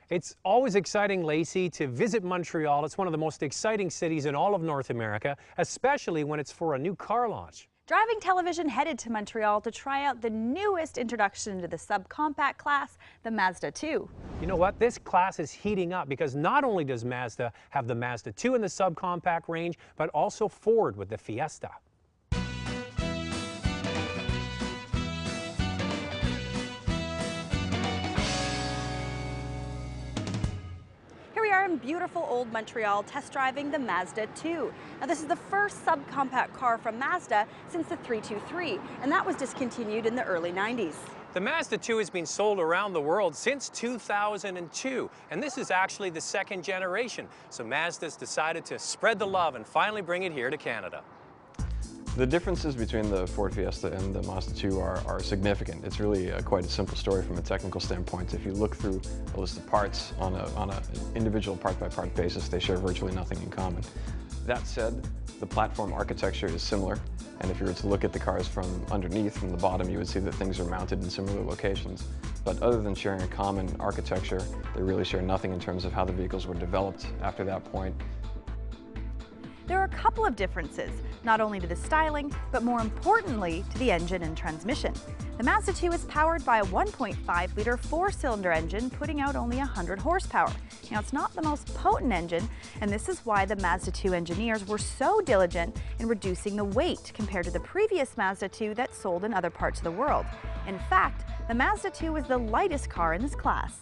It's always exciting, Lacey, to visit Montreal. It's one of the most exciting cities in all of North America, especially when it's for a new car launch. Driving Television headed to Montreal to try out the newest introduction to the subcompact class, the Mazda2. You know what? This class is heating up because not only does Mazda have the Mazda2 in the subcompact range, but also Ford with the Fiesta. Here we are in beautiful old Montreal test driving the Mazda2. Now this is the first subcompact car from Mazda since the 323, and that was discontinued in the early 90s. The Mazda2 has been sold around the world since 2002, and this is actually the second generation. So Mazda's decided to spread the love and finally bring it here to Canada. The differences between the Ford Fiesta and the Mazda2 are significant. It's really quite a simple story from a technical standpoint. If you look through a list of parts on an individual part-by-part basis, they share virtually nothing in common. That said, the platform architecture is similar, and if you were to look at the cars from underneath, from the bottom, you would see that things are mounted in similar locations. But other than sharing a common architecture, they really share nothing in terms of how the vehicles were developed after that point. There are a couple of differences, not only to the styling, but more importantly to the engine and transmission. The Mazda2 is powered by a 1.5-liter four-cylinder engine, putting out only 100 horsepower. Now, it's not the most potent engine, and this is why the Mazda2 engineers were so diligent in reducing the weight compared to the previous Mazda2 that sold in other parts of the world. In fact, the Mazda2 is the lightest car in this class.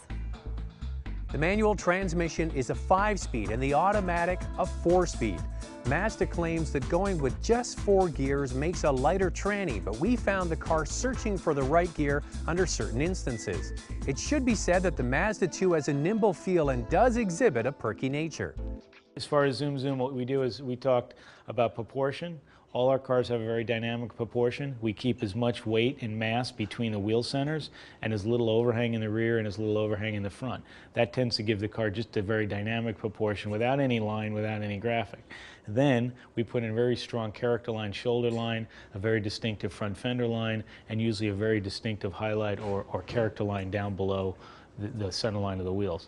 The manual transmission is a 5-speed and the automatic a 4-speed. Mazda claims that going with just 4 gears makes a lighter tranny, but we found the car searching for the right gear under certain instances. It should be said that the Mazda2 has a nimble feel and does exhibit a perky nature. As far as Zoom, what we do is we talked about proportion. All our cars have a very dynamic proportion. We keep as much weight and mass between the wheel centers and as little overhang in the rear and as little overhang in the front. That tends to give the car just a very dynamic proportion without any line, without any graphic. Then we put in a very strong character line, shoulder line, a very distinctive front fender line, and usually a very distinctive highlight or character line down below the center line of the wheels.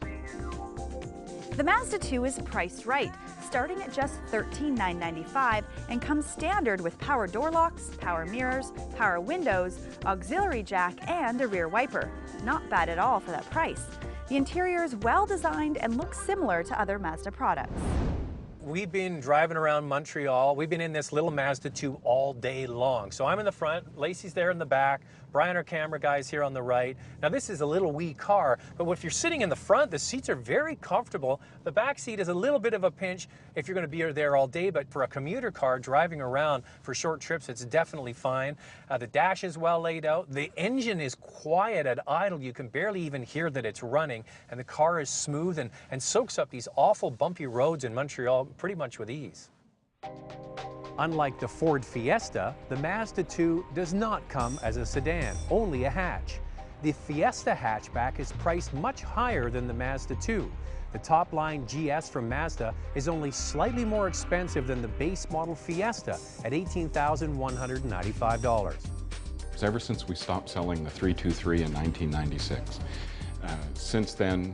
The Mazda2 is priced right, starting at just $13,995 and comes standard with power door locks, power mirrors, power windows, auxiliary jack, and a rear wiper. Not bad at all for that price. The interior is well designed and looks similar to other Mazda products. We've been driving around Montreal. We've been in this little Mazda2 all day long. So I'm in the front, Lacey's there in the back, Brian, our camera guy, is here on the right. Now this is a little wee car, but if you're sitting in the front, the seats are very comfortable. The back seat is a little bit of a pinch if you're going to be there all day, but for a commuter car driving around for short trips, it's definitely fine. The dash is well laid out. The engine is quiet at idle. You can barely even hear that it's running, and the car is smooth and soaks up these awful bumpy roads in Montreal pretty much with ease. Unlike the Ford Fiesta, the Mazda2 does not come as a sedan, only a hatch. The Fiesta hatchback is priced much higher than the Mazda2. The top-line GS from Mazda is only slightly more expensive than the base model Fiesta at $18,195. Ever since we stopped selling the 323 in 1996, since then,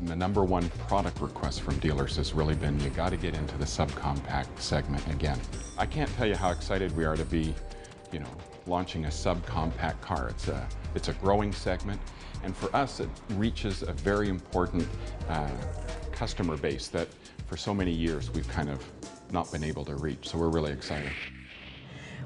the #1 product request from dealers has really been, you got to get into the subcompact segment again. I can't tell you how excited we are to be, launching a subcompact car. It's a growing segment, and for us, it reaches a very important customer base that for so many years we've kind of not been able to reach. So we're really excited.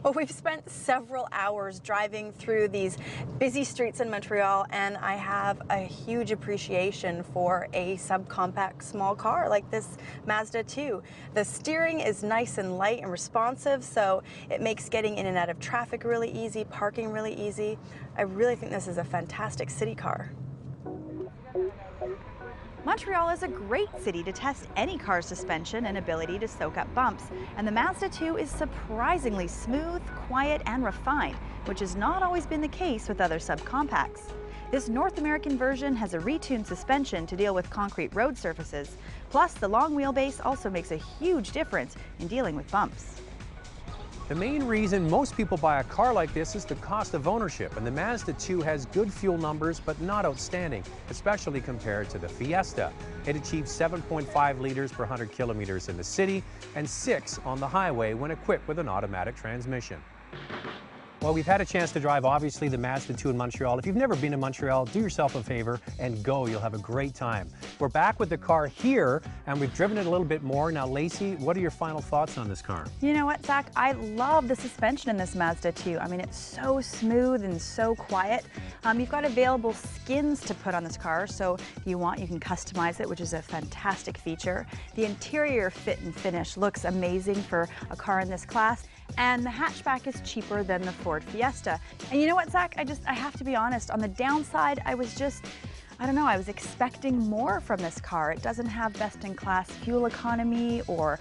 Well, we've spent several hours driving through these busy streets in Montreal, and I have a huge appreciation for a subcompact small car like this Mazda2. The steering is nice and light and responsive, so it makes getting in and out of traffic really easy, parking really easy. I really think this is a fantastic city car. Montreal is a great city to test any car's suspension and ability to soak up bumps, and the Mazda2 is surprisingly smooth, quiet, and refined, which has not always been the case with other subcompacts. This North American version has a retuned suspension to deal with concrete road surfaces, plus the long wheelbase also makes a huge difference in dealing with bumps. The main reason most people buy a car like this is the cost of ownership, and the Mazda 2 has good fuel numbers but not outstanding, especially compared to the Fiesta. It achieves 7.5 liters per 100 kilometers in the city and 6 on the highway when equipped with an automatic transmission. Well, we've had a chance to drive, obviously, the Mazda 2 in Montreal. If you've never been to Montreal, do yourself a favor and go. You'll have a great time. We're back with the car here, and we've driven it a little bit more. Now, Lacey, what are your final thoughts on this car? You know what, Zach? I love the suspension in this Mazda 2. I mean, it's so smooth and so quiet. You've got available skins to put on this car, so if you want, you can customize it, which is a fantastic feature. The interior fit and finish looks amazing for a car in this class. And the hatchback is cheaper than the Ford Fiesta. And you know what, Zach? I have to be honest. On the downside, I don't know, I was expecting more from this car. It doesn't have best-in-class fuel economy or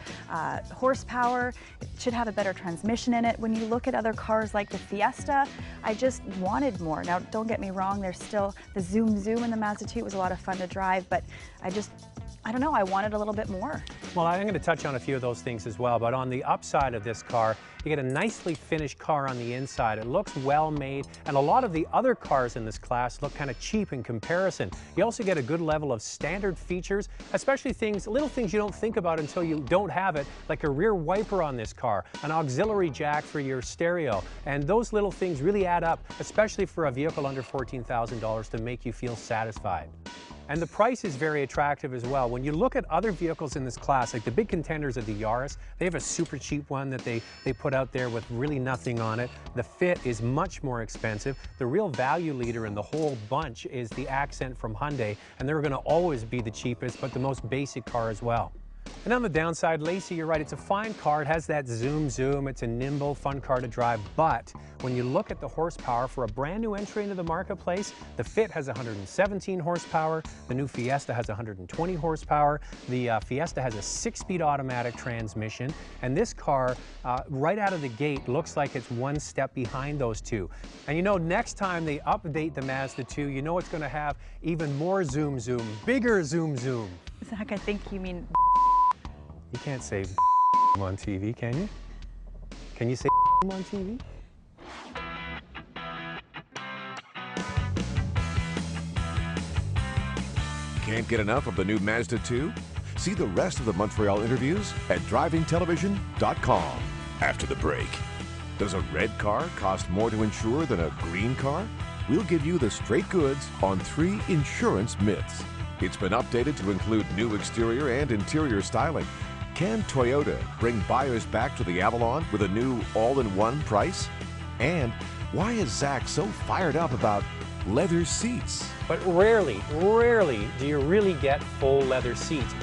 horsepower. It should have a better transmission in it. When you look at other cars like the Fiesta, I just wanted more. Now, don't get me wrong, there's still the Zoom in the Mazda 2. It was a lot of fun to drive, but I don't know, I wanted a little bit more. Well, I'm going to touch on a few of those things as well, but on the upside of this car, you get a nicely finished car on the inside. It looks well made, and a lot of the other cars in this class look kind of cheap in comparison. You also get a good level of standard features, especially little things you don't think about until you don't have it, like a rear wiper on this car, an auxiliary jack for your stereo, and those little things really add up, especially for a vehicle under $14,000 to make you feel satisfied. And the price is very attractive as well. When you look at other vehicles in this class, like the big contenders of the Yaris, they have a super cheap one that they put out there with really nothing on it. The Fit is much more expensive. The real value leader in the whole bunch is the Accent from Hyundai, and they're gonna always be the cheapest, but the most basic car as well. And on the downside, Lacey, you're right, it's a fine car. It has that zoom. It's a nimble, fun car to drive. But when you look at the horsepower for a brand new entry into the marketplace, the Fit has 117 horsepower. The new Fiesta has 120 horsepower. The Fiesta has a 6-speed automatic transmission. And this car, right out of the gate, looks like it's one step behind those two. And you know, next time they update the Mazda 2, you know it's going to have even more zoom, bigger zoom. Zach, I think you mean... You can't say on TV, can you? Can you say on TV? Can't get enough of the new Mazda 2? See the rest of the Montreal interviews at drivingtelevision.com. After the break, does a red car cost more to insure than a green car? We'll give you the straight goods on 3 insurance myths. It's been updated to include new exterior and interior styling. Can Toyota bring buyers back to the Avalon with a new all-in-one price? And why is Zach so fired up about leather seats? But rarely do you really get full leather seats.